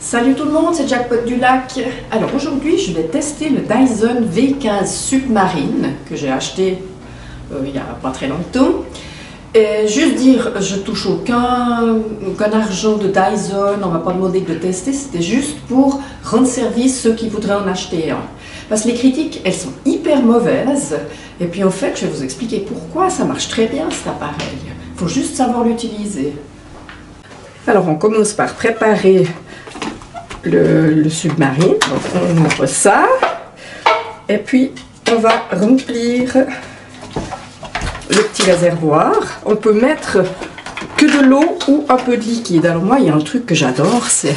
Salut tout le monde, c'est Jackpot du Lac. Alors aujourd'hui, je vais tester le Dyson V15 Submarine que j'ai acheté il n'y a pas très longtemps. Et juste dire, je touche aucun argent de Dyson, on ne m'a pas demandé de le tester, c'était juste pour rendre service ceux qui voudraient en acheter un. Parce que les critiques, elles sont hyper mauvaises. Et puis en fait, je vais vous expliquer pourquoi ça marche très bien cet appareil. Il faut juste savoir l'utiliser. Alors on commence par préparer le submarine. Donc on ouvre ça. Et puis on va remplir le petit réservoir. On peut mettre que de l'eau ou un peu de liquide. Alors moi, il y a un truc que j'adore, c'est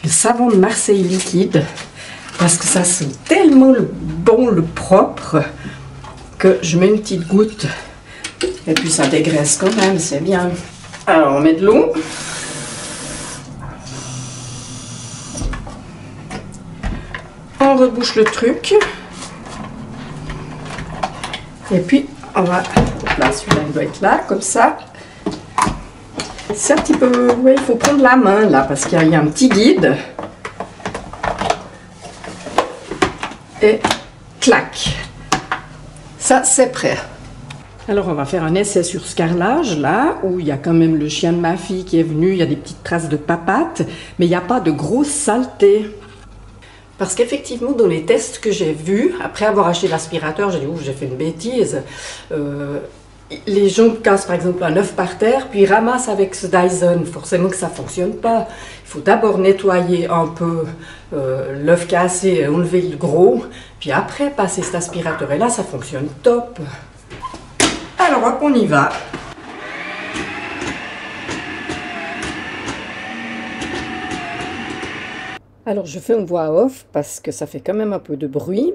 le savon de Marseille liquide. Parce que ça sent tellement le bon, le propre, que je mets une petite goutte. Et puis ça dégraisse quand même, c'est bien. Alors on met de l'eau. On rebouche le truc. Et puis on va... Là, celui-là, il doit être là, comme ça. C'est un petit peu... Oui, il faut prendre la main, là, parce qu'il y a un petit guide. Et clac. Ça, c'est prêt. Alors, on va faire un essai sur ce carrelage, là, où il y a quand même le chien de ma fille qui est venu. Il y a des petites traces de papates, mais il n'y a pas de grosse saleté. Parce qu'effectivement, dans les tests que j'ai vus, après avoir acheté l'aspirateur, j'ai dit, ouf, j'ai fait une bêtise. Les gens cassent par exemple un œuf par terre, puis ramassent avec ce Dyson. Forcément que ça ne fonctionne pas. Il faut d'abord nettoyer un peu l'œuf cassé, enlever le gros, puis après passer cet aspirateur. Et là, ça fonctionne top. Alors, hop, on y va. Alors, je fais une voix off parce que ça fait quand même un peu de bruit.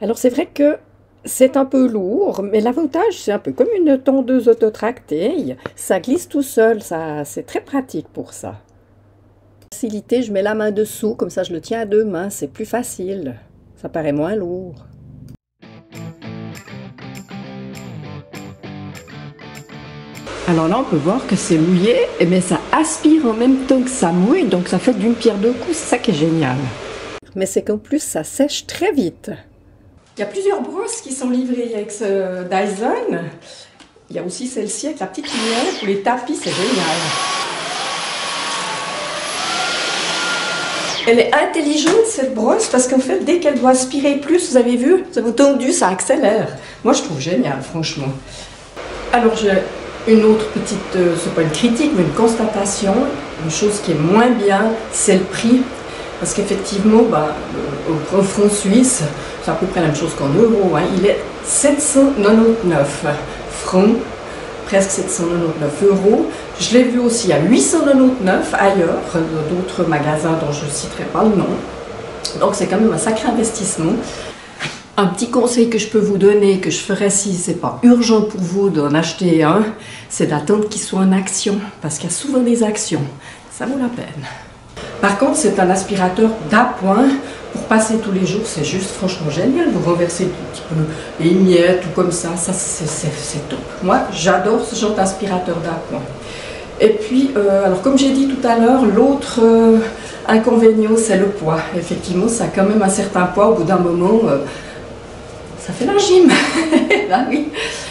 Alors, c'est vrai que c'est un peu lourd, mais l'avantage, c'est un peu comme une tondeuse autotractée. Ça glisse tout seul, c'est très pratique pour ça. Facilité, je mets la main dessous, comme ça je le tiens à deux mains, c'est plus facile. Ça paraît moins lourd. Alors là, on peut voir que c'est mouillé, mais ça aspire en même temps que ça mouille, donc ça fait d'une pierre deux coups, c'est ça qui est génial. Mais c'est qu'en plus, ça sèche très vite. Il y a plusieurs brosses qui sont livrées avec ce Dyson. Il y a aussi celle-ci avec la petite lumière pour les tapis, c'est génial. Elle est intelligente cette brosse parce qu'en fait, dès qu'elle doit aspirer plus, vous avez vu, ça vous tendu, ça accélère. Moi, je trouve génial, franchement. Alors, j'ai une autre petite, c'est pas une critique, mais une constatation. Une chose qui est moins bien, c'est le prix. Parce qu'effectivement, au grand franc suisse, c'est à peu près la même chose qu'en euros. Hein. Il est 799 francs, presque 799 euros. Je l'ai vu aussi à 899 ailleurs, dans d'autres magasins dont je ne citerai pas le nom. Donc c'est quand même un sacré investissement. Un petit conseil que je peux vous donner, que je ferai si ce n'est pas urgent pour vous d'en acheter un, c'est d'attendre qu'il soit en action. Parce qu'il y a souvent des actions. Ça vaut la peine. Par contre, c'est un aspirateur d'appoint. Pour passer tous les jours, c'est juste franchement génial. Vous renversez un petit peu les miettes ou comme ça c'est top. Moi, j'adore ce genre d'aspirateur d'appoint. Et puis, alors comme j'ai dit tout à l'heure, l'autre inconvénient, c'est le poids. Effectivement, ça a quand même un certain poids. Au bout d'un moment, ça fait la gym. Là, oui.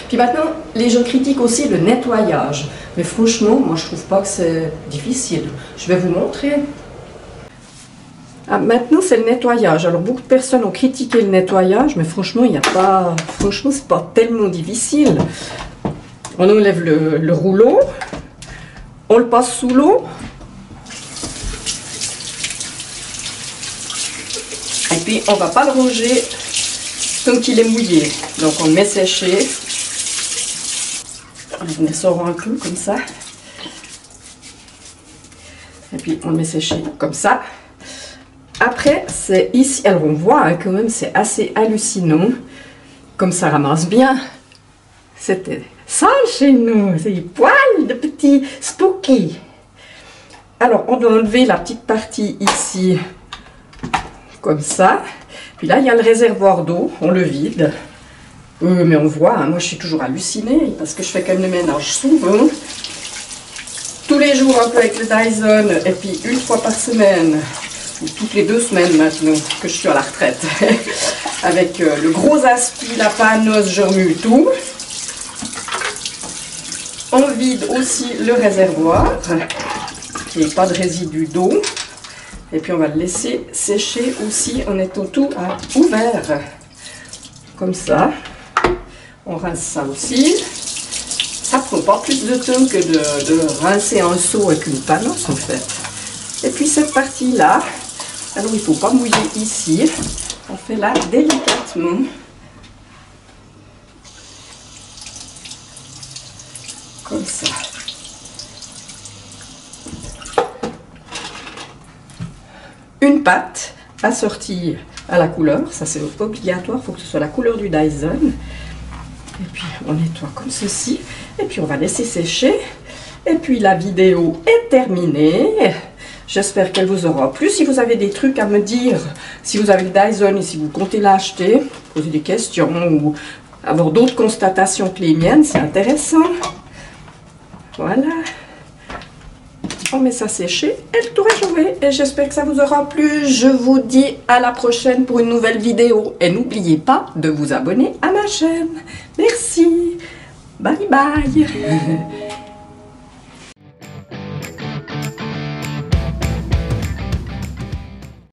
Puis maintenant, les gens critiquent aussi le nettoyage. Mais franchement, moi, je trouve pas que c'est difficile. Je vais vous montrer. Ah, maintenant, c'est le nettoyage. Alors, beaucoup de personnes ont critiqué le nettoyage, mais franchement, il n'y a pas... Franchement, c'est pas tellement difficile. On enlève le rouleau. On le passe sous l'eau. Et puis, on ne va pas le ranger tant qu'il est mouillé. Donc, on le met sécher. On le sort un peu comme ça. Et puis, on le met sécher comme ça. Après, c'est ici, alors on voit hein, quand même, c'est assez hallucinant, comme ça ramasse bien. C'était sale chez nous, c'est des poils de petits spooky. Alors, on doit enlever la petite partie ici, comme ça. Puis là, il y a le réservoir d'eau, on le vide. Mais on voit, hein, moi je suis toujours hallucinée, parce que je fais quand même le ménage souvent. Tous les jours un peu avec le Dyson, et puis une fois par semaine, ou toutes les 2 semaines maintenant que je suis à la retraite. Avec le gros aspi, la panosse, je remue tout. On vide aussi le réservoir, qu'il n'y ait pas de résidus d'eau. Et puis on va le laisser sécher aussi en étant tout ouvert. Comme ça. On rince ça aussi. Ça prend pas plus de temps que de rincer un seau avec une panosse en fait. Et puis cette partie-là, alors il ne faut pas mouiller ici. On fait là délicatement. Comme ça. Une pâte assortie à la couleur, ça c'est obligatoire, il faut que ce soit la couleur du Dyson. Et puis on nettoie comme ceci, et puis on va laisser sécher. Et puis la vidéo est terminée. J'espère qu'elle vous aura plu. Si vous avez des trucs à me dire, si vous avez le Dyson et si vous comptez l'acheter, poser des questions ou avoir d'autres constatations que les miennes, c'est intéressant. Voilà. On met ça sécher et le tour est joué. Et j'espère que ça vous aura plu. Je vous dis à la prochaine pour une nouvelle vidéo. Et n'oubliez pas de vous abonner à ma chaîne. Merci. Bye bye.